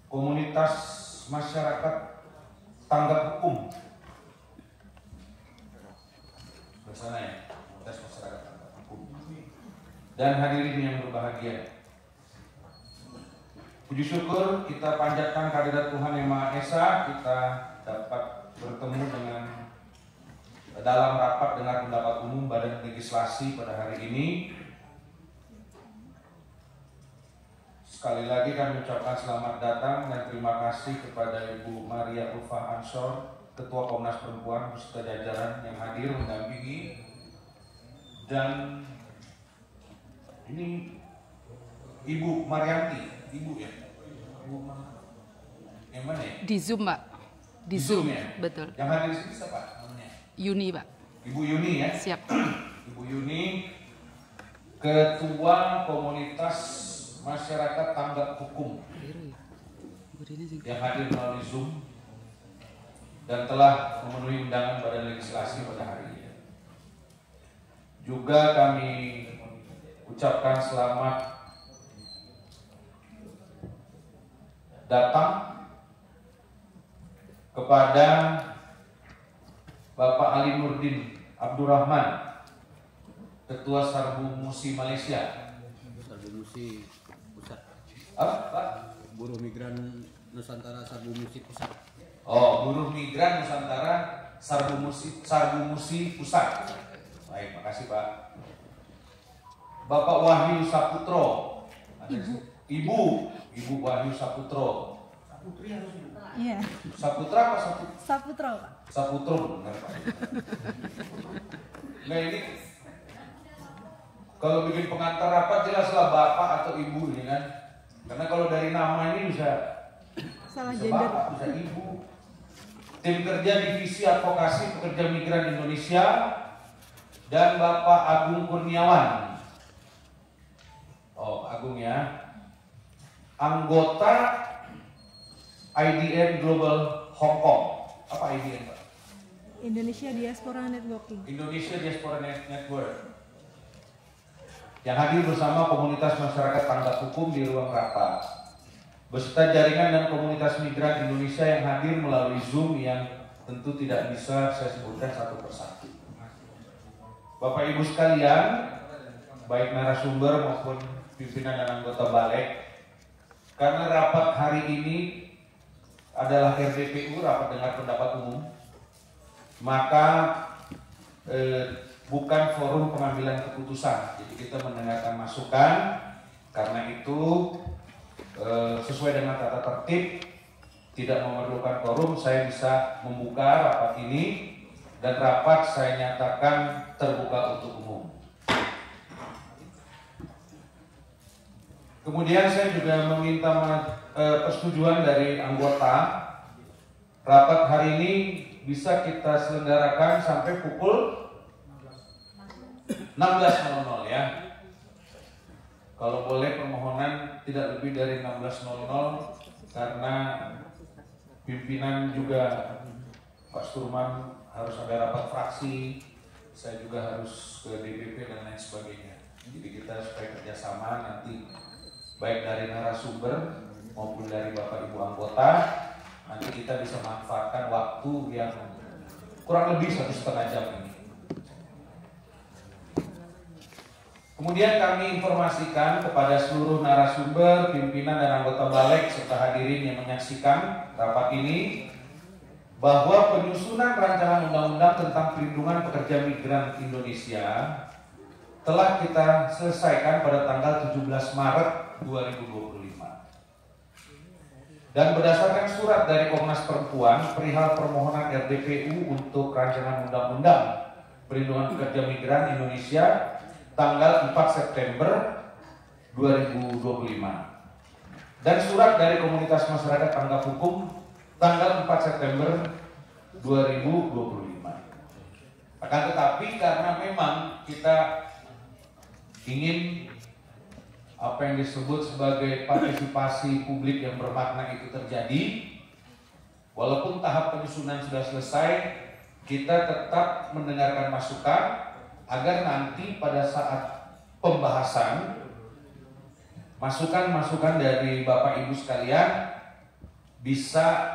Komunitas masyarakat tanggap hukum bersama ya, komunitas masyarakat tanggap hukum dan hadirin yang berbahagia. Puji syukur kita panjatkan kehadirat Tuhan Yang Maha Esa, kita dapat bertemu dengan dalam rapat dengar pendapat umum Badan Legislasi pada hari ini. Sekali lagi kami ucapkan selamat datang dan terima kasih kepada Ibu Maria Ulfa Ansor, Ketua Komnas Perempuan beserta jajaran yang hadir mendampingi. Dan ini Ibu Marianti, Ibu ya? Ibu yang mana ya? Di Zoom, Pak. Di Zoom ya? Betul. Yang hadir di sini siapa namanya? Yuni, Pak. Ibu Yuni ya? Siap. Ibu Yuni, Ketua Komunitas Masyarakat Tanggap Hukum yang hadir melalui Zoom dan telah memenuhi undangan Badan Legislasi pada hari ini. Juga kami ucapkan selamat datang kepada Bapak Ali Nurdin Abdurrahman, Ketua Sarbu Musi Malaysia. Sarbu Musi Pusat. Apa, Pak? Buruh Migran Nusantara Sarbu Musi Pusat. Oh, Buruh Migran Nusantara Sarbu Musi Pusat. Baik, makasih Pak. Bapak Wahyu Saputro. Ibu Wahyu Saputro. Saputri harus Ibu. Iya. Saputra apa Saputro, Pak. Saputro benar Pak. Nah ini kalau bikin pengantar rapat jelaslah bapak atau ibu ini kan. Karena kalau dari nama ini bisa Salah gender. bapak, bisa ibu. Tim kerja Divisi Advokasi Pekerja Migran Indonesia dan Bapak Agung Kurniawan. Oh, Agung ya. Anggota IDN Global Hong Kong. Apa IDN, Pak? Indonesia Diaspora Networking. Indonesia Diaspora Network. Yang hadir bersama komunitas masyarakat tanggap hukum di ruang rapat beserta jaringan dan komunitas migran Indonesia yang hadir melalui Zoom yang tentu tidak bisa saya sebutkan satu persatu. Bapak Ibu sekalian, baik narasumber maupun pimpinan dan anggota balik, karena rapat hari ini adalah RDPU, rapat dengar pendapat umum, maka bukan forum pengambilan keputusan. Jadi kita mendengarkan masukan. Karena itu sesuai dengan tata tertib, tidak memerlukan forum, saya bisa membuka rapat ini dan rapat saya nyatakan terbuka untuk umum. Kemudian saya juga meminta persetujuan dari anggota. Rapat hari ini bisa kita selenggarakan sampai pukul 16.00 ya. Kalau boleh permohonan tidak lebih dari 16.00 karena pimpinan juga Pak Sturman harus ada rapat fraksi, saya juga harus ke DPP dan lain sebagainya. Jadi kita supaya kerjasama nanti baik dari narasumber maupun dari Bapak Ibu anggota, nanti kita bisa manfaatkan waktu yang kurang lebih 1,5 jam ini. Kemudian kami informasikan kepada seluruh narasumber, pimpinan dan anggota balik serta hadirin yang menyaksikan rapat ini bahwa penyusunan rancangan undang-undang tentang perlindungan pekerja migran Indonesia telah kita selesaikan pada tanggal 17 Maret 2025. Dan berdasarkan surat dari Komnas Perempuan perihal permohonan RDPU untuk rancangan undang-undang perlindungan pekerja migran Indonesia tanggal 4 September 2025 dan surat dari komunitas masyarakat tanggap hukum tanggal 4 September 2025. Akan tetapi karena memang kita ingin apa yang disebut sebagai partisipasi publik yang bermakna itu terjadi, walaupun tahap penyusunan sudah selesai, kita tetap mendengarkan masukan agar nanti pada saat pembahasan masukan-masukan dari Bapak Ibu sekalian bisa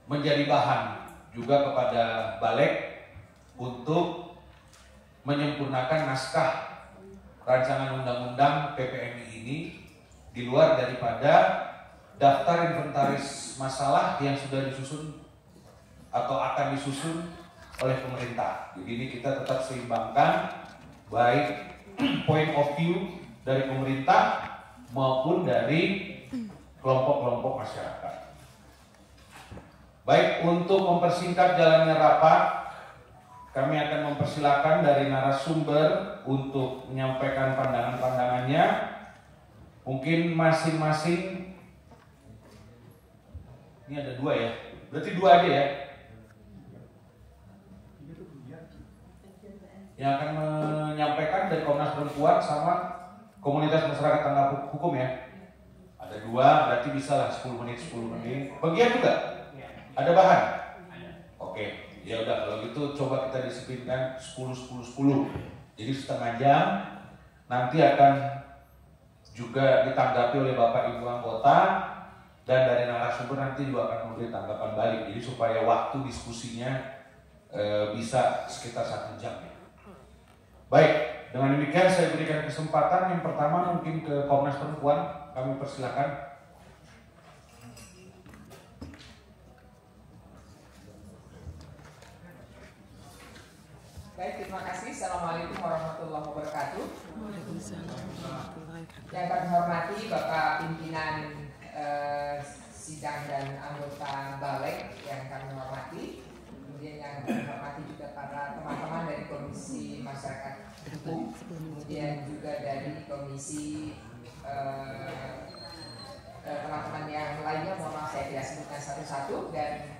menjadi bahan juga kepada Balik untuk menyempurnakan naskah rancangan undang-undang PPMI ini di luar daripada daftar inventaris masalah yang sudah disusun atau akan disusun oleh pemerintah. Jadi ini kita tetap seimbangkan baik point of view dari pemerintah maupun dari kelompok-kelompok masyarakat. Baik, untuk mempersingkat jalannya rapat, kami akan mempersilakan dari narasumber untuk menyampaikan pandangan-pandangannya. Mungkin masing-masing, ini ada 2 ya, berarti 2 aja ya, yang akan menyampaikan dari Komnas Perempuan sama Komunitas Masyarakat Tanggap Hukum ya. Ada 2, berarti bisa lah 10 menit. Bagian juga? Ada bahan? Oke, ya udah kalau gitu coba kita disiplinkan 10. Jadi setengah jam, nanti akan juga ditanggapi oleh Bapak Ibu anggota dan dari narasumber nanti juga akan memberi tanggapan balik. Jadi supaya waktu diskusinya bisa sekitar 1 jam ya. Baik, dengan demikian saya berikan kesempatan yang pertama mungkin ke Komnas Perempuan, kami persilakan. Baik, terima kasih. Assalamualaikum warahmatullahi wabarakatuh. Yang kami hormati Bapak Pimpinan Sidang dan anggota Balik yang kami hormati. Kemudian yang kami hormati juga para teman-teman dari Komisi Masyarakat Hukum, kemudian juga dari Komisi teman-teman yang lainnya, mohon maaf saya tidak sebutkan satu-satu. Dan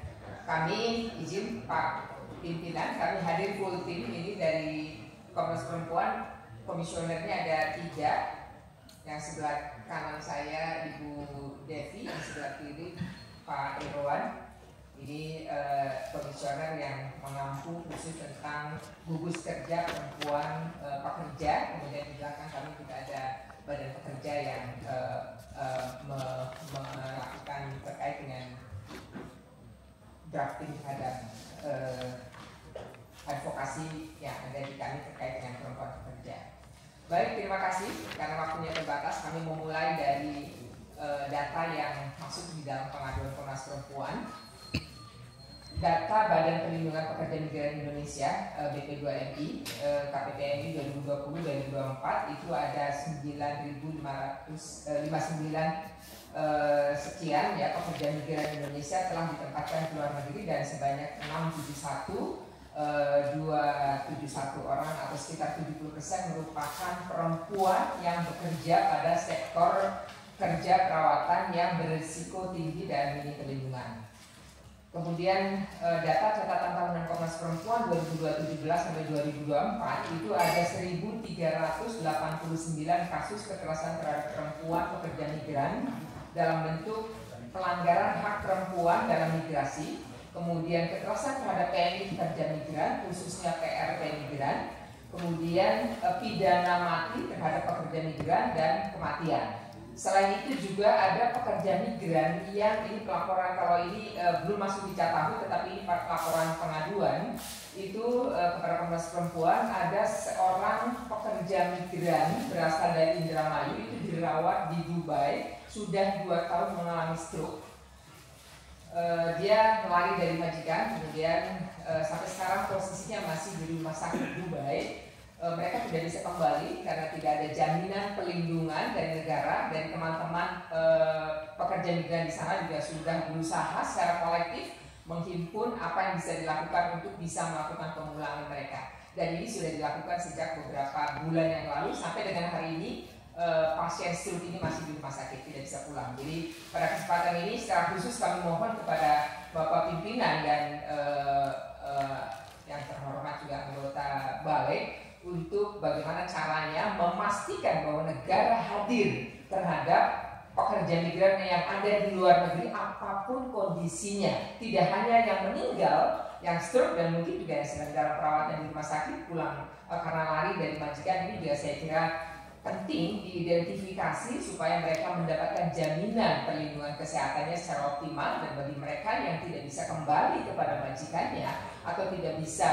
kami izin Pak Pimpinan, kami hadir full tim ini dari Komnas Perempuan. Komisionernya ada 3, yang sebelah kanan saya Ibu Devi, yang sebelah kiri Pak Irwan. Ini komisioner yang mengampu khusus tentang gugus kerja perempuan pekerja. Kemudian di belakang kami juga ada badan pekerja yang melakukan terkait dengan drafting terhadap advokasi yang ada di kami terkait dengan perempuan pekerja. Baik, terima kasih. Karena waktunya terbatas, kami memulai dari data yang masuk di dalam pengaduan Komnas Perempuan. Data Badan Perlindungan Pekerja Migran Indonesia BP2MI KPPMI 2020-2024 itu ada 9.559 sekian ya pekerja migran Indonesia telah ditempatkan di luar negeri, dan sebanyak 271 orang atau sekitar 70% merupakan perempuan yang bekerja pada sektor kerja perawatan yang berisiko tinggi dan minim perlindungan. Kemudian data catatan tahunan Komnas Perempuan 2017 sampai 2024 itu ada 1.389 kasus kekerasan terhadap perempuan pekerja migran dalam bentuk pelanggaran hak perempuan dalam migrasi, kemudian kekerasan terhadap PMI pekerja migran, khususnya PRP migran, kemudian pidana mati terhadap pekerja migran dan kematian. Selain itu juga ada pekerja migran yang ini pelaporan, kalau ini belum masuk di Catahu, tetapi ini laporan pengaduan itu kepada Komnas Perempuan. Ada seorang pekerja migran berasal dari Indramayu itu dirawat di Dubai, sudah 2 tahun mengalami stroke. Dia melari dari majikan, kemudian sampai sekarang posisinya masih di rumah sakit Dubai. Mereka tidak bisa kembali karena tidak ada jaminan pelindungan dari negara. Dan teman-teman pekerja migran di sana juga sudah berusaha secara kolektif menghimpun apa yang bisa dilakukan untuk bisa melakukan pemulangan mereka. Dan ini sudah dilakukan sejak beberapa bulan yang lalu, sampai dengan hari ini pasien stroke ini masih di rumah sakit, tidak bisa pulang. Jadi pada kesempatan ini secara khusus kami mohon kepada Bapak Pimpinan dan yang terhormat juga anggota Balik untuk bagaimana caranya memastikan bahwa negara hadir terhadap pekerja migran yang ada di luar negeri apapun kondisinya. Tidak hanya yang meninggal, yang stroke, dan mungkin juga yang sedang dalam perawatan di rumah sakit pulang karena lari dari majikan. Ini juga saya kira penting diidentifikasi supaya mereka mendapatkan jaminan perlindungan kesehatannya secara optimal, dan bagi mereka yang tidak bisa kembali kepada majikannya atau tidak bisa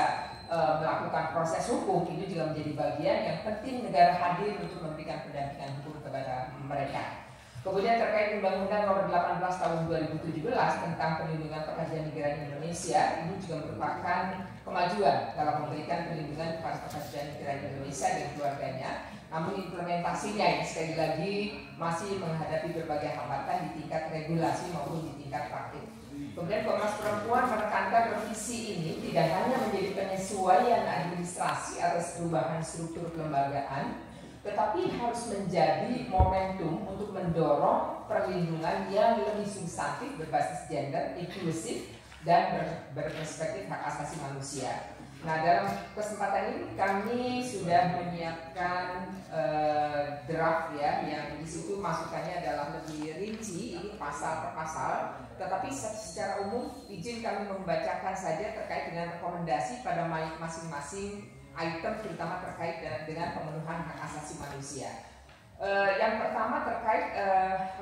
melakukan proses hukum, ini juga menjadi bagian yang penting negara hadir untuk memberikan pendampingan hukum kepada mereka. Kemudian terkait Undang-Undang Nomor 18 Tahun 2017 tentang Perlindungan Pekerja Migran Indonesia, ini juga merupakan kemajuan dalam memberikan perlindungan kepada pekerja migran Indonesia dan keluarganya. Namun implementasinya yang sekali lagi masih menghadapi berbagai hambatan di tingkat regulasi maupun di tingkat praktik. Kemudian Komnas Perempuan menekankan revisi ini tidak hanya menjadi penyesuaian administrasi atas perubahan struktur kelembagaan, tetapi harus menjadi momentum untuk mendorong perlindungan yang lebih substantif berbasis gender, inklusif, dan berperspektif hak asasi manusia. Nah, dalam kesempatan ini kami sudah menyiapkan draft ya, yang di situ masukannya adalah lebih rinci, ini pasal per pasal. Tetapi secara umum izin kami membacakan saja terkait dengan rekomendasi pada masing-masing item, terutama terkait dengan pemenuhan hak asasi manusia. Yang pertama terkait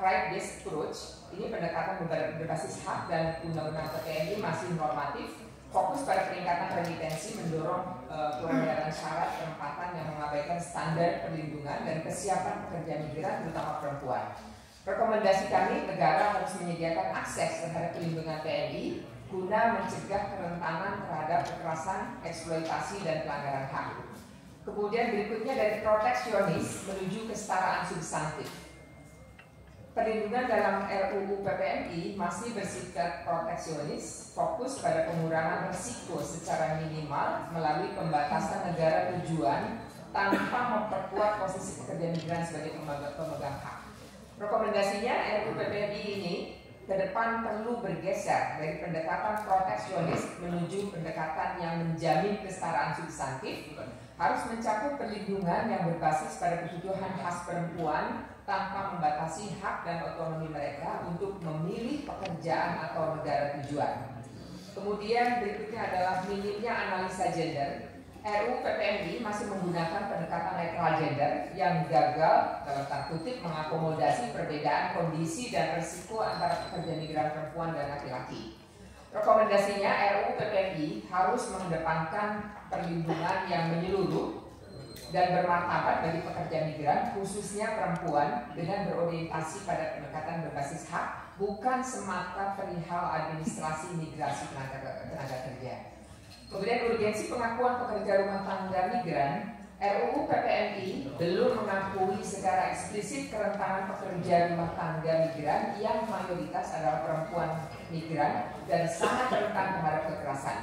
right based approach, ini pendekatan berbasis hak dan undang-undang PPNI masih normatif. Fokus pada peningkatan remitensi mendorong pelonggaran syarat penempatan yang mengabaikan standar perlindungan dan kesiapan pekerja migran terutama perempuan. Rekomendasi kami, negara harus menyediakan akses terhadap perlindungan TNI guna mencegah kerentanan terhadap kekerasan, eksploitasi, dan pelanggaran hak. Kemudian berikutnya dari proteksionis menuju kesetaraan substantif. Perlindungan dalam RUU PPNI masih bersifat proteksionis, fokus pada pengurangan risiko secara minimal melalui pembatasan negara tujuan tanpa memperkuat posisi pekerja migran sebagai pemegang hak. Rekomendasinya RUU PPNI ini ke depan perlu bergeser dari pendekatan proteksionis menuju pendekatan yang menjamin kesetaraan substantif, harus mencakup perlindungan yang berbasis pada kebutuhan khas perempuan tanpa membatasi hak dan otonomi mereka untuk memilih pekerjaan atau negara tujuan. Kemudian berikutnya adalah minimnya analisa gender. RUU PPNI masih menggunakan pendekatan netral gender yang gagal dalam tanda kutip mengakomodasi perbedaan kondisi dan risiko antara pekerja migran perempuan dan laki-laki. Rekomendasinya RUU PPNI harus mengedepankan perlindungan yang menyeluruh dan bermartabat bagi pekerja migran, khususnya perempuan, dengan berorientasi pada pendekatan berbasis hak, bukan semata perihal administrasi migrasi tenaga kerja. Kemudian urgensi pengakuan pekerja rumah tangga migran, RUU PPNI belum mengakui secara eksplisit kerentanan pekerja rumah tangga migran yang mayoritas adalah perempuan migran dan sangat rentan terhadap kekerasan.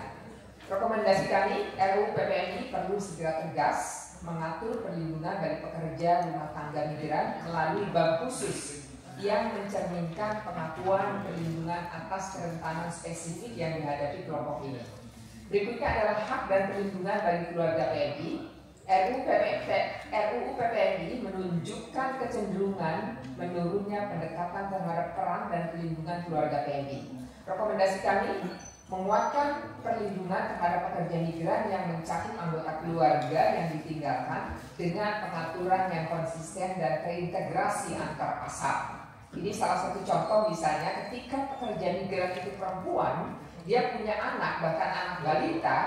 Rekomendasi kami, RUU PPNI perlu segera tegas mengatur perlindungan dari pekerja rumah tangga migran melalui bab khusus yang mencerminkan pengakuan perlindungan atas kerentanan spesifik yang dihadapi kelompok ini. Berikutnya adalah hak dan perlindungan bagi keluarga PMI. RUU PPNI menunjukkan kecenderungan menurunnya pendekatan terhadap peran dan perlindungan keluarga PMI. Rekomendasi kami menguatkan perlindungan terhadap pekerja migran yang mencakup anggota keluarga yang ditinggalkan dengan pengaturan yang konsisten dan terintegrasi antar pasal. Ini salah satu contoh misalnya ketika pekerja migran itu perempuan, dia punya anak, bahkan anak balita,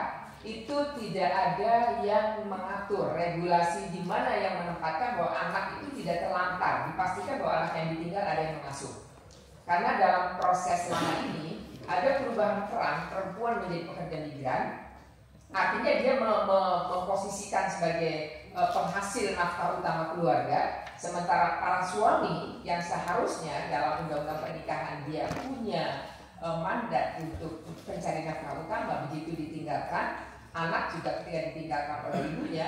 itu tidak ada yang mengatur regulasi di mana yang menempatkan bahwa anak itu tidak terlantar, dipastikan bahwa anak yang ditinggal ada yang mengasuh. Karena dalam proses lama ini ada perubahan peran perempuan menjadi pekerja migran, artinya dia memposisikan sebagai penghasil nafkah utama keluarga, sementara para suami yang seharusnya dalam undang-undang pernikahan dia punya mandat untuk pencari nafkah utama, begitu ditinggalkan, anak juga ketika ditinggalkan oleh ibunya,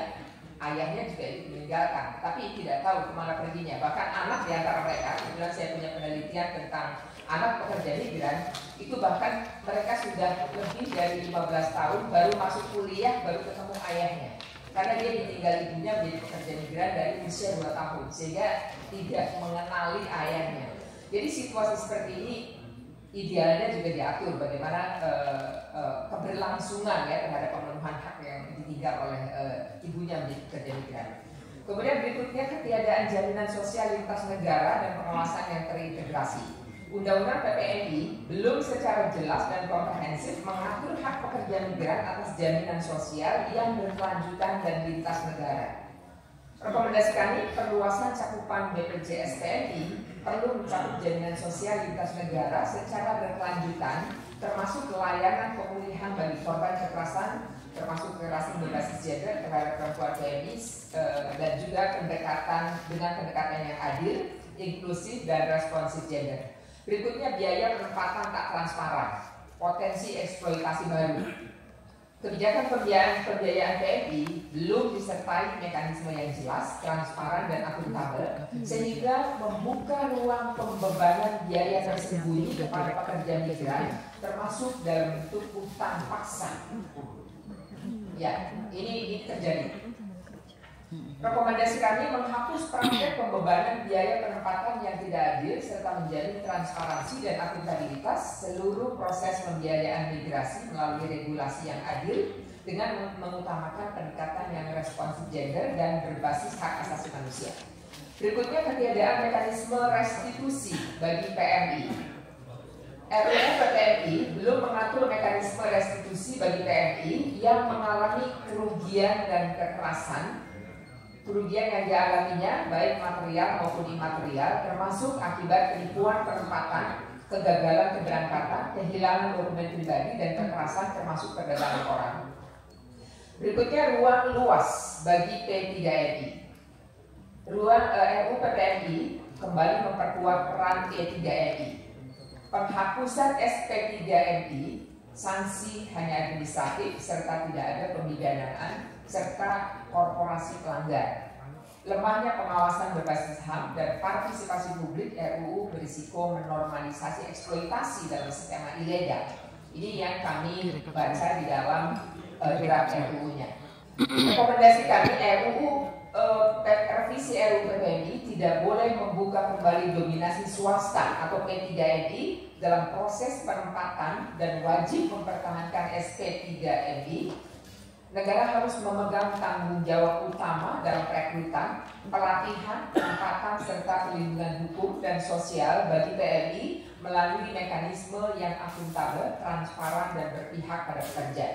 ayahnya juga ikut meninggalkan, tapi tidak tahu kemana perginya. Bahkan anak di antara mereka, kebetulan saya punya penelitian tentang anak pekerja migran, itu bahkan mereka sudah lebih dari 15 tahun baru masuk kuliah, baru ketemu ayahnya. Karena dia ditinggal ibunya menjadi pekerja migran dari usia 2 tahun, sehingga tidak mengenali ayahnya. Jadi situasi seperti ini idealnya juga diatur bagaimana keberlangsungan ya terhadap pemenuhan hak yang ditinggal oleh ibunya menjadi pekerja migran. Kemudian berikutnya ketiadaan jaminan sosial lintas negara dan pengawasan yang terintegrasi. Undang-Undang PPNI belum secara jelas dan komprehensif mengatur hak pekerja migran atas jaminan sosial yang berkelanjutan dan lintas negara. Rekomendasi kami, perluasan cakupan BPJS TNI perlu mencakup jaminan sosial lintas negara secara berkelanjutan, termasuk layanan pemulihan bagi korban kekerasan, termasuk kekerasan berbasis gender terhadap perempuan TNI, dan juga pendekatan yang adil, inklusif, dan responsif gender. Berikutnya biaya penempatan tak transparan, potensi eksploitasi baru. Kebijakan pembiayaan TNI belum disertai mekanisme yang jelas, transparan, dan akuntabel, sehingga membuka ruang pembebanan biaya tersembunyi kepada pekerja migran, termasuk dalam bentuk utang paksa. Ya, ini terjadi. Rekomendasi kami menghapus praktek pembebanan biaya penempatan yang tidak adil serta menjamin transparansi dan akuntabilitas seluruh proses pembiayaan migrasi melalui regulasi yang adil dengan mengutamakan pendekatan yang responsif gender dan berbasis hak asasi manusia. Berikutnya ketiadaan mekanisme restitusi bagi PMI. RUU PMI belum mengatur mekanisme restitusi bagi PMI yang mengalami kerugian dan kekerasan. Kerugian yang dialaminya baik material maupun imaterial, termasuk akibat penipuan penempatan, kegagalan keberangkatan, kehilangan dokumen pribadi, dan kekerasan termasuk perdagangan orang. Berikutnya ruang luas bagi P3MI. RUU PPNI kembali memperkuat peran P3MI. Penghapusan SP3MI, sanksi hanya administratif serta tidak ada pemidanaan serta korporasi pelanggar. Lemahnya pengawasan berbasis HAM dan partisipasi publik RUU berisiko menormalisasi eksploitasi dalam skema ilegal. Ini yang kami baca di dalam draft RUU-nya. Rekomendasi kami revisi RUU PPNI tidak boleh membuka kembali dominasi swasta atau P3MI dalam proses penempatan dan wajib mempertahankan SP3MI. Negara harus memegang tanggung jawab utama dalam perekrutan, pelatihan, penempatan, serta perlindungan hukum dan sosial bagi PMI melalui mekanisme yang akuntabel, transparan, dan berpihak pada pekerja.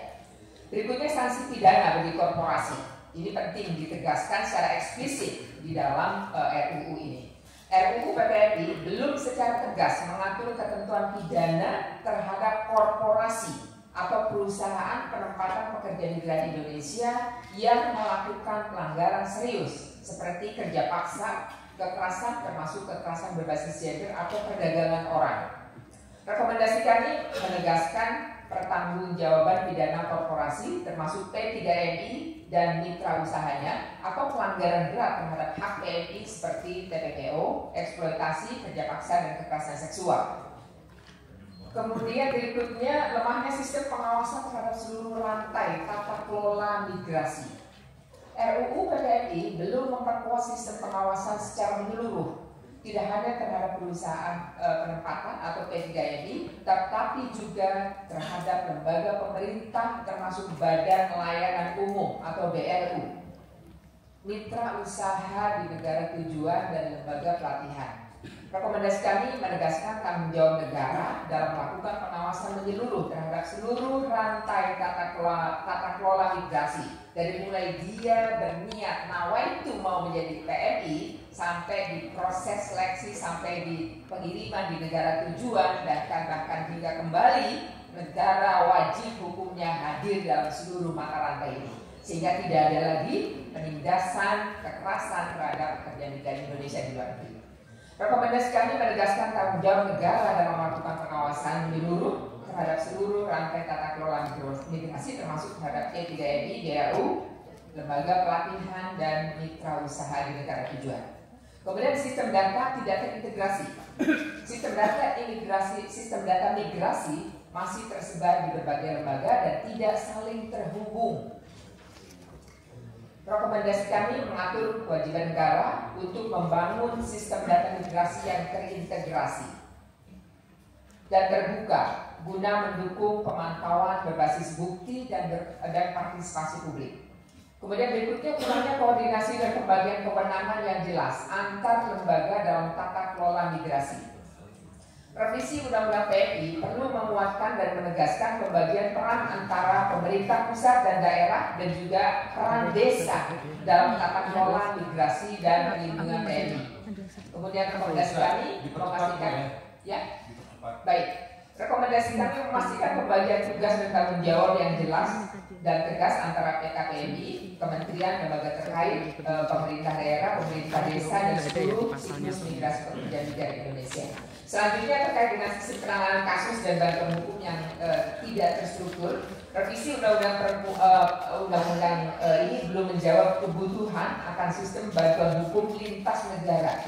Berikutnya sanksi pidana bagi korporasi. Ini penting ditegaskan secara eksplisit di dalam RUU ini. RUU PPNI belum secara tegas mengatur ketentuan pidana terhadap korporasi atau perusahaan penempatan pekerja migran Indonesia yang melakukan pelanggaran serius seperti kerja paksa, kekerasan termasuk kekerasan berbasis gender atau perdagangan orang. Rekomendasi kami menegaskan pertanggungjawaban pidana korporasi termasuk P3MI dan mitra usahanya atau pelanggaran berat terhadap hak PMI seperti TPPO, eksploitasi, kerja paksa, dan kekerasan seksual. Kemudian berikutnya lemahnya sistem pengawasan terhadap seluruh rantai tata kelola migrasi. RUU PPNI belum memperkuat sistem pengawasan secara menyeluruh, tidak hanya terhadap perusahaan penempatan atau P3MI, tetapi juga terhadap lembaga pemerintah termasuk Badan Layanan Umum atau BLU, mitra usaha di negara tujuan, dan lembaga pelatihan. Rekomendasi kami menegaskan tanggung jawab negara dalam melakukan pengawasan menyeluruh terhadap seluruh rantai tata kelola migrasi, dari mulai dia berniat nawaitu mau menjadi PMI sampai di proses seleksi sampai di pengiriman di negara tujuan, dan bahkan hingga kembali negara wajib hukumnya hadir dalam seluruh mata rantai ini, sehingga tidak ada lagi penindasan kekerasan terhadap pekerja migran Indonesia di luar negeri. Rekomendasi kami menegaskan tanggung jawab negara dalam melakukan pengawasan menyeluruh terhadap seluruh rantai tata kelola migrasi termasuk terhadap P3MI, DAU, lembaga pelatihan, dan mitra usaha di negara tujuan. Kemudian sistem data tidak terintegrasi. Sistem data migrasi masih tersebar di berbagai lembaga dan tidak saling terhubung. Rekomendasi kami mengatur kewajiban negara untuk membangun sistem data migrasi yang terintegrasi dan terbuka guna mendukung pemantauan berbasis bukti dan partisipasi publik. Kemudian berikutnya kurangnya koordinasi dan pembagian kewenangan yang jelas antar lembaga dalam tata kelola migrasi. Revisi Undang-Undang PMI perlu menguatkan dan menegaskan pembagian peran antara pemerintah pusat dan daerah dan juga peran desa dalam tata kelola migrasi dan perlindungan PMI. Kemudian rekomendasi kami memastikan, ya, baik. Rekomendasi kami memastikan pembagian tugas dan tanggung jawab yang jelas dan tegas antara PKPMI, kementerian, lembaga terkait, pemerintah daerah, pemerintah desa, dan seluruh siklus migrasi pekerja migran Indonesia. Selanjutnya terkait dengan sistem penanganan kasus dan bantuan hukum yang tidak terstruktur, revisi undang-undang ini belum menjawab kebutuhan akan sistem bantuan hukum lintas negara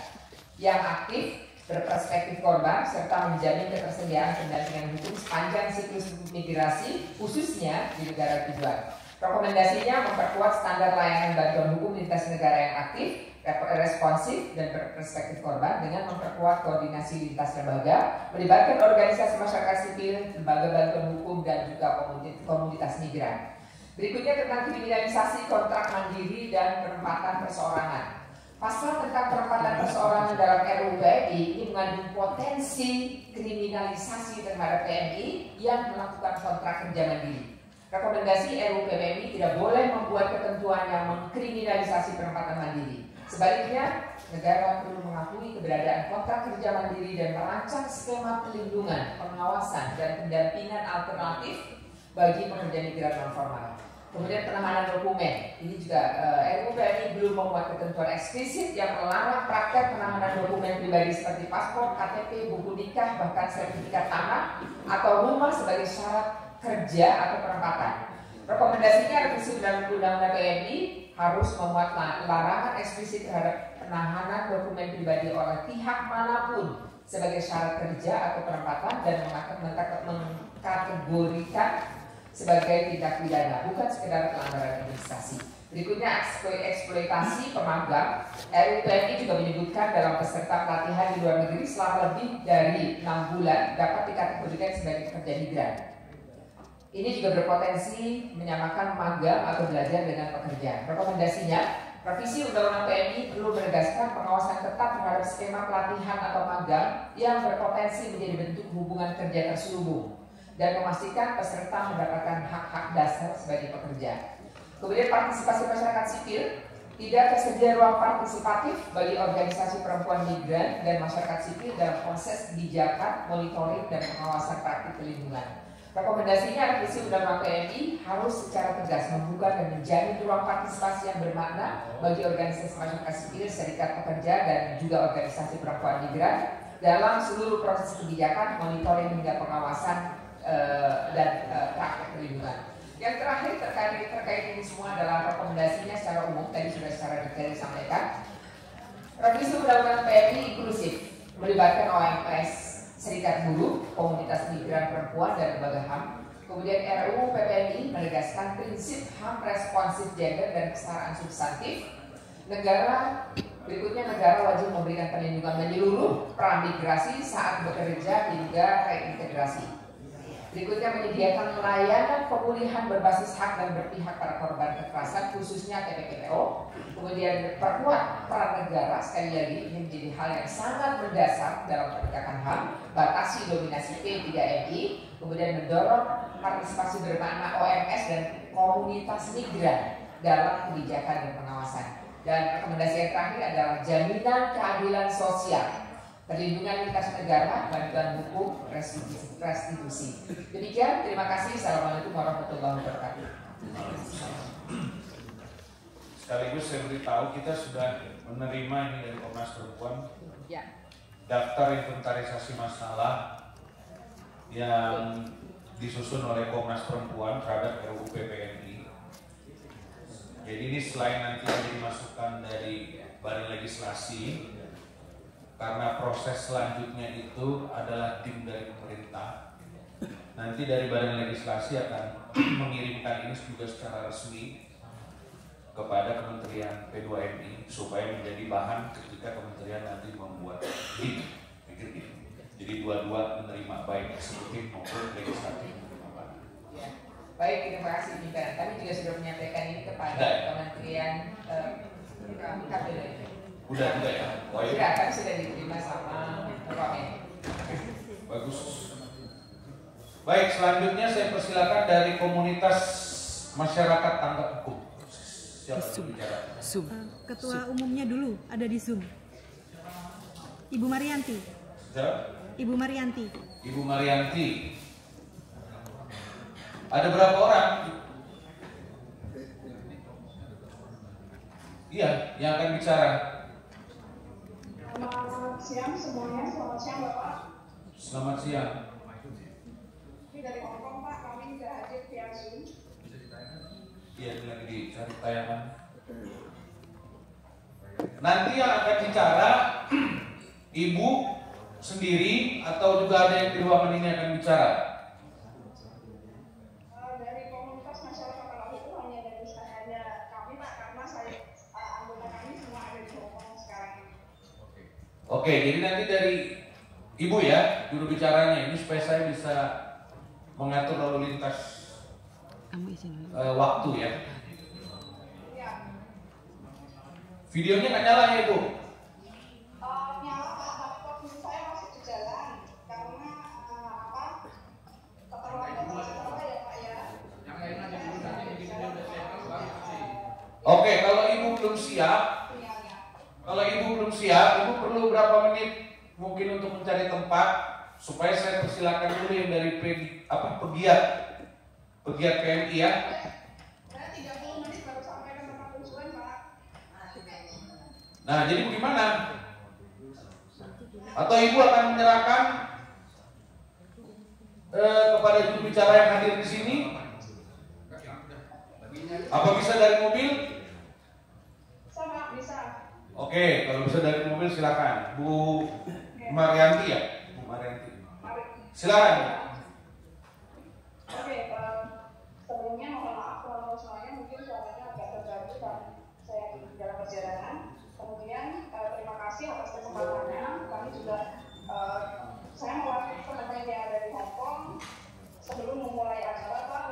yang aktif, berperspektif korban, serta menjamin ketersediaan pendampingan hukum sepanjang siklus migrasi, khususnya di negara tujuan. Rekomendasinya memperkuat standar layanan bantuan hukum lintas negara yang aktif, responsif, dan berperspektif korban dengan memperkuat koordinasi lintas lembaga, melibatkan organisasi masyarakat sipil, lembaga bantuan hukum, dan juga komunitas migran. Berikutnya tentang kriminalisasi kontrak mandiri dan penempatan perseorangan. Pasal tentang penempatan perseorangan dalam RUU PMI ini mengandung potensi kriminalisasi terhadap PMI yang melakukan kontrak kerja mandiri. Rekomendasi RUU PMI tidak boleh membuat ketentuan yang mengkriminalisasi penempatan mandiri. Sebaliknya, negara perlu mengakui keberadaan kontrak kerja mandiri dan merancang skema pelindungan, pengawasan, dan pendampingan alternatif bagi pekerja migran non formal. Kemudian penahanan dokumen, ini juga RUU PMI belum membuat ketentuan eksplisit yang melarang praktek penahanan dokumen pribadi seperti paspor, KTP, buku nikah, bahkan sertifikat tanah atau rumah sebagai syarat kerja atau penempatan. Rekomendasinya revisi Undang-Undang PMI harus memuat larangan eksplisit terhadap penahanan dokumen pribadi oleh pihak manapun sebagai syarat kerja atau penempatan dan mengkategorikan sebagai tindak pidana, bukan sekedar pelanggaran administrasi. Berikutnya eksploitasi pemagang. RUU PMI juga menyebutkan dalam peserta pelatihan di luar negeri selama lebih dari 6 bulan dapat dikategorikan sebagai pekerja migran. Ini juga berpotensi menyamakan magang atau belajar dengan pekerja. Rekomendasinya, revisi Undang-Undang PMI perlu menegaskan pengawasan ketat terhadap skema pelatihan atau magang yang berpotensi menjadi bentuk hubungan kerja terselubung dan memastikan peserta mendapatkan hak-hak dasar sebagai pekerja. Kemudian partisipasi masyarakat sipil, tidak tersedia ruang partisipatif bagi organisasi perempuan migran dan masyarakat sipil dalam proses kebijakan, monitoring, dan pengawasan praktik pelindungan. Rekomendasinya revisi Undang-Undang PMI harus secara tegas membuka dan menjamin ruang partisipasi yang bermakna bagi organisasi masyarakat sipil, serikat pekerja, dan juga organisasi perempuan migran dalam seluruh proses kebijakan, monitoring, hingga pengawasan dan praktek perlindungan. Yang terakhir terkait ini semua adalah rekomendasinya secara umum, tadi sudah secara detail disampaikan. Revisi Undang-Undang PMI inklusif, melibatkan OMS, serikat buruh, komunitas migran perempuan, dan lembaga HAM. Kemudian RUU PPMI menegaskan prinsip HAM responsif gender dan kesetaraan substantif. Berikutnya negara wajib memberikan perlindungan menyeluruh pramigrasi saat bekerja hingga reintegrasi. Berikutnya menyediakan layanan pemulihan berbasis hak dan berpihak pada korban kekerasan khususnya TPPO. Kemudian perkuat peran negara, sekali lagi ini menjadi hal yang sangat mendasar dalam penegakan HAM. Batasi dominasi P3MI. Kemudian mendorong partisipasi bermakna OMS dan komunitas migran dalam kebijakan dan pengawasan. Dan rekomendasi yang terakhir adalah jaminan keadilan sosial, perlindungan lintas negara, bantuan hukum, restitusi. Demikian, terima kasih. Assalamualaikum warahmatullahi wabarakatuh. Sekaligus saya beritahu kita sudah menerima ini dari Komnas Perempuan, Ya. daftar inventarisasi masalah yang disusun oleh Komnas Perempuan terhadap RUU PPMI. Jadi ini selain nanti yang dimasukkan dari Badan Legislasi, karena proses selanjutnya itu adalah tim dari pemerintah, nanti dari Badan Legislasi akan mengirimkan ini juga secara resmi kepada Kementerian P2MI supaya menjadi bahan ketika kementerian nanti membuat tim. Jadi dua-dua menerima, baik eksekutif maupun legislatif menerima bahan. Baik, terima kasih Mika. Kami juga sudah menyampaikan ini kepada Kementerian KPD. Udah ya? Sudah, kan sudah diterima sama Wamen. Bagus. Baik, selanjutnya saya persilakan dari komunitas masyarakat tanggap hukum. Siapa yang bicara? Ketua umumnya dulu ada di Zoom. Ibu Marianti. Siapa? Ibu Marianti. Ibu Marianti. Ada berapa orang? Iya, yang akan bicara. Selamat siang semuanya, selamat siang Bapak. Selamat siang. Ini dari Hongkong Pak, kami sudah hadir via Zoom. Iya, lagi dicari tayangan. Nanti yang akan bicara Ibu sendiri atau juga ada yang di ruangan ini akan bicara? Dari komunitas masyarakat tanggap itu hanya kami Pak, karena anggota kami semua ada di Hongkong sekarang ini. Oke, jadi nanti dari Ibu ya, juru bicaranya ini supaya saya bisa mengatur lalu lintas waktu ya. Ya. Videonya nggak nyala ya Ibu? Nyala Pak, tapi posisi saya masih di jalan karena keterlambatan saya ya Pak ya. Oke, kalau Ibu belum siap, Ibu perlu berapa menit mungkin untuk mencari tempat supaya saya persilakan dulu yang dari pegiat PMI ya. Saya 30 menit baru sampai ke tempat tujuan Pak. Nah, jadi bagaimana? Atau Ibu akan menyerahkan kepada juru bicara yang hadir di sini? Apa bisa dari mobil? Bisa. Oke, kalau bisa dari mobil silakan. Bu Marianti ya? Bu Marianti. Silakan. Oke, sebelumnya mohon maaf kalau semuanya mungkin suaranya agak terganggu karena saya di dalam perjalanan. Kemudian terima kasih atas kesempatannya. Kami juga saya mewakili teman-teman yang ada di Hongkong. Sebelum memulai acara, Pak,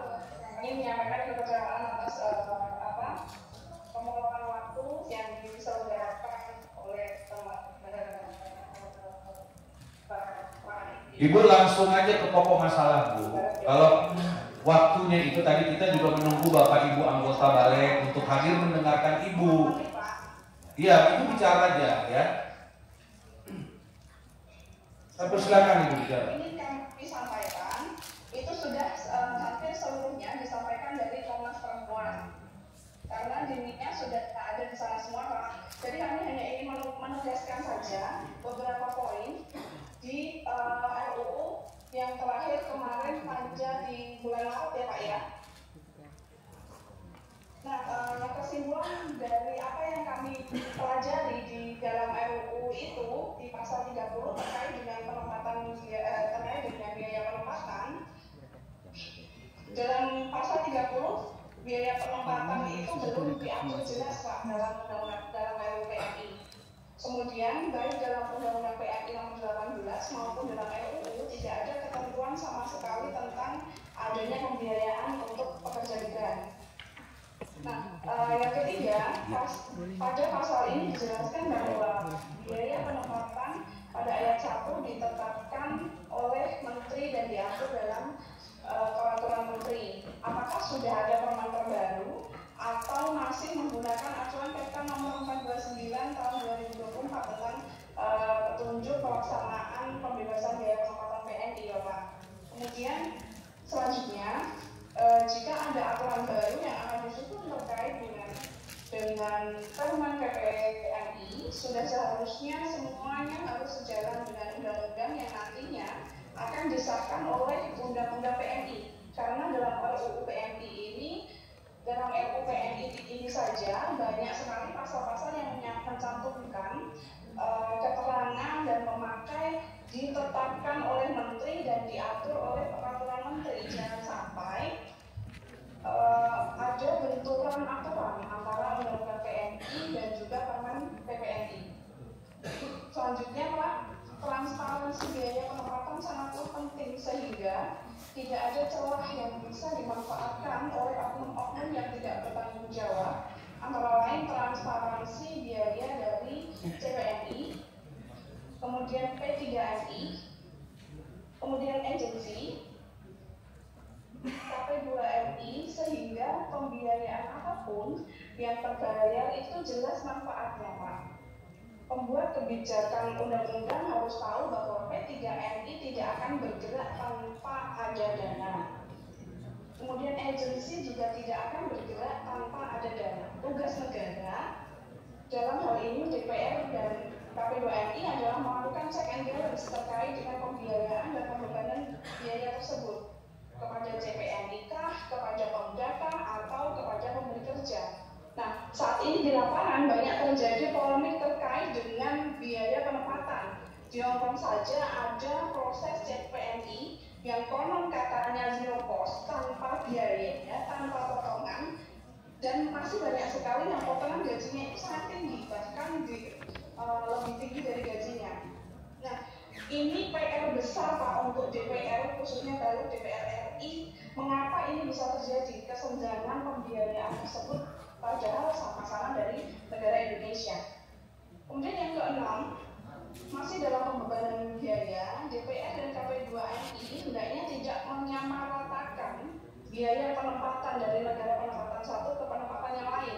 kami menyampaikan kekecewaan atas pemotongan waktu yang diselenggarakan oleh Ibu langsung aja ke pokok masalah Bu. Kalau waktunya itu tadi kita juga menunggu Bapak Ibu anggota balik untuk hadir mendengarkan Ibu. Iya, Ibu bicara aja ya. Saya persilakan Ibu bicara. Ini kami sampaikan, itu sudah hampir seluruhnya disampaikan dari Komnas Perempuan. Karena dirinya sudah ada di sana semua Pak. Jadi kami hanya ingin menegaskan saja beberapa poin di RUU yang terakhir kemarin panja di bulan Maret ya Pak ya. Nah, kesimpulan dari apa yang kami pelajari di dalam RUU itu di pasal 30 terkait dengan penempatan terkait dengan biaya penempatan. Dalam pasal 30 biaya penempatan itu belum diatur jelas Pak dalam RUU PMI. Kemudian baik dalam Undang-Undang PMI nomor 18 maupun dalam RUU tidak ada ketentuan sama sekali tentang adanya pembiayaan untuk pekerja migran. Nah, yang ketiga, pada pasal ini dijelaskan bahwa biaya penempatan pada ayat 1 ditetapkan oleh Menteri dan diatur dalam peraturan Menteri. Apakah sudah ada permen terbaru atau masih menggunakan acuan Perda nomor 429 tahun 2024 tentang petunjuk pelaksanaan pembebasan biaya penempatan PNI ya Pak. Kemudian selanjutnya jika ada aturan baru yang akan disusun terkait dengan Permen PPNI, sudah seharusnya semuanya harus sejalan dengan undang-undang yang nantinya akan disahkan oleh Undang-Undang PMI. Karena dalam RUU PMI ini saja banyak sekali pasal-pasal yang mencantumkan keterangan dan memakai ditetapkan oleh Menteri dan diatur oleh peraturan Menteri. Jangan sampai ada benturan aturan antara Undang-Undang PMI dan juga Permen PPNI. Selanjutnya Pak, transparansi biaya penempatan sangatlah penting sehingga tidak ada celah yang bisa dimanfaatkan oleh oknum-oknum yang tidak bertanggung jawab, antara lain transparansi biaya dari CPNI, kemudian P3NI, kemudian agensi, KP2MI, sehingga pembiayaan apapun yang terbayar itu jelas manfaatnya, Pak. Pembuat kebijakan undang-undang harus tahu bahwa P3NI tidak akan bergerak tanpa ada dana. Kemudian agensi juga tidak akan bergerak tanpa ada dana. Tugas negara dalam hal ini DPR dan KP2MI adalah melakukan check and balance terkait dengan pembiayaan dan pembebanan biaya tersebut kepada CPNI kah, kepada Pemda kah, atau kepada pemberi kerja. Nah, saat ini di lapangan banyak terjadi polemik terkait dengan biaya penempatan. Di Hongkong saja ada proses CPNI yang konon katanya zero cost, tanpa biaya, tanpa potongan, dan masih banyak sekali yang potongan gajinya itu sangat tinggi, bahkan lebih tinggi dari gajinya. Nah, ini PR besar Pak untuk DPR, khususnya dari DPR RI. Mengapa ini bisa terjadi? Kesenjangan pembiayaan tersebut padahal sama-sama dari negara Indonesia. Kemudian yang keenam, masih dalam pembebanan biaya, DPR dan KP2MI hendaknya tidak menyamaratakan biaya penempatan dari negara penempatan satu ke penempatan yang lain.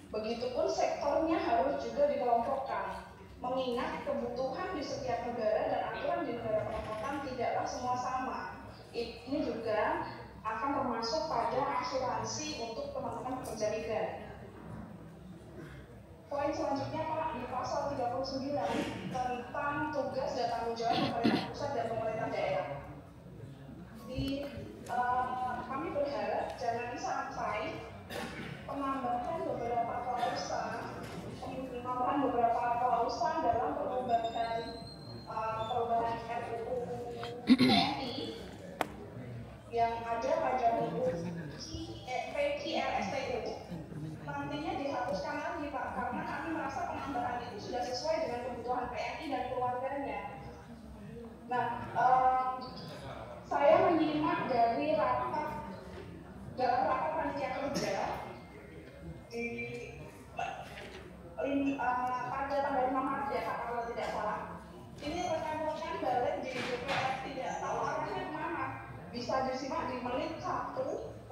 Begitupun sektornya harus juga dikelompokkan, mengingat kebutuhan di setiap negara dan aturan di negara penempatan tidaklah semua sama. Ini juga akan termasuk pada asuransi untuk teman-teman pekerja migran. Poin selanjutnya Pak, di pasal 39 tentang tugas dan tanggung jawab pemerintah pusat dan pemerintah daerah. Kami berharap jangan sampai penambahan beberapa klausa dalam perubahan RUU TNI yang ada pada buku PKRSTU nantinya dihapuskan lagi Pak, karena kami merasa penambahan itu sudah sesuai dengan kebutuhan PNI dan keluarganya. Nah, saya menyimak dari dalam rapat panitia kerja pada tanggal 5 Maret ya Pak, kalau tidak salah. Ini rekan-rekan balik di DPR tidak tahu arahnya kemana. Bisa disimak di menit 1,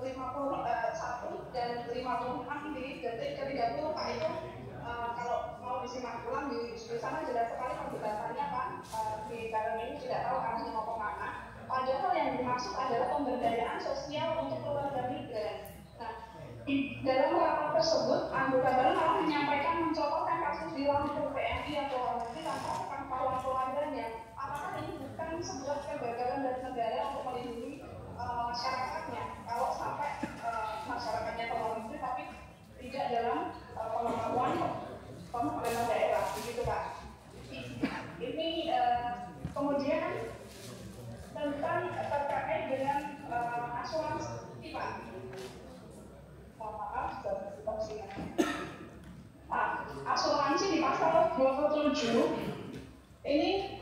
51 dan 56 di detik ke 30 Pak, itu kalau mau disimak ulang di sana jelas sekali pembebasannya Pak. Di dalam ini tidak tahu arahnya mau kemana. Padahal yang dimaksud adalah pemberdayaan sosial untuk keluarga migran. Nah, dalam rapat tersebut, anggota baru malah menyampaikan mencontohkan kasus di Lampung PNI atau luar negeri tanpa pengetahuan keluarganya. Apakah ini bukan sebuah kegagalan dari negara untuk melindungi masyarakatnya? Kalau sampai masyarakatnya ke luar negeri tapi tidak dalam pengetahuan pemerintah daerah, begitu Pak. Ini kemudian tentang terkait dengan asuransi Pak. Maaf, asuransi di pasal 27 ini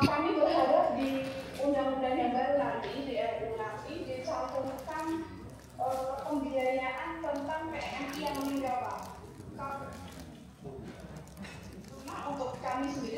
kami berharap di undang-undang yang baru nanti, di RUU nanti dicantumkan pembiayaan tentang PNI yang meninggal Pak. Untuk kami sendiri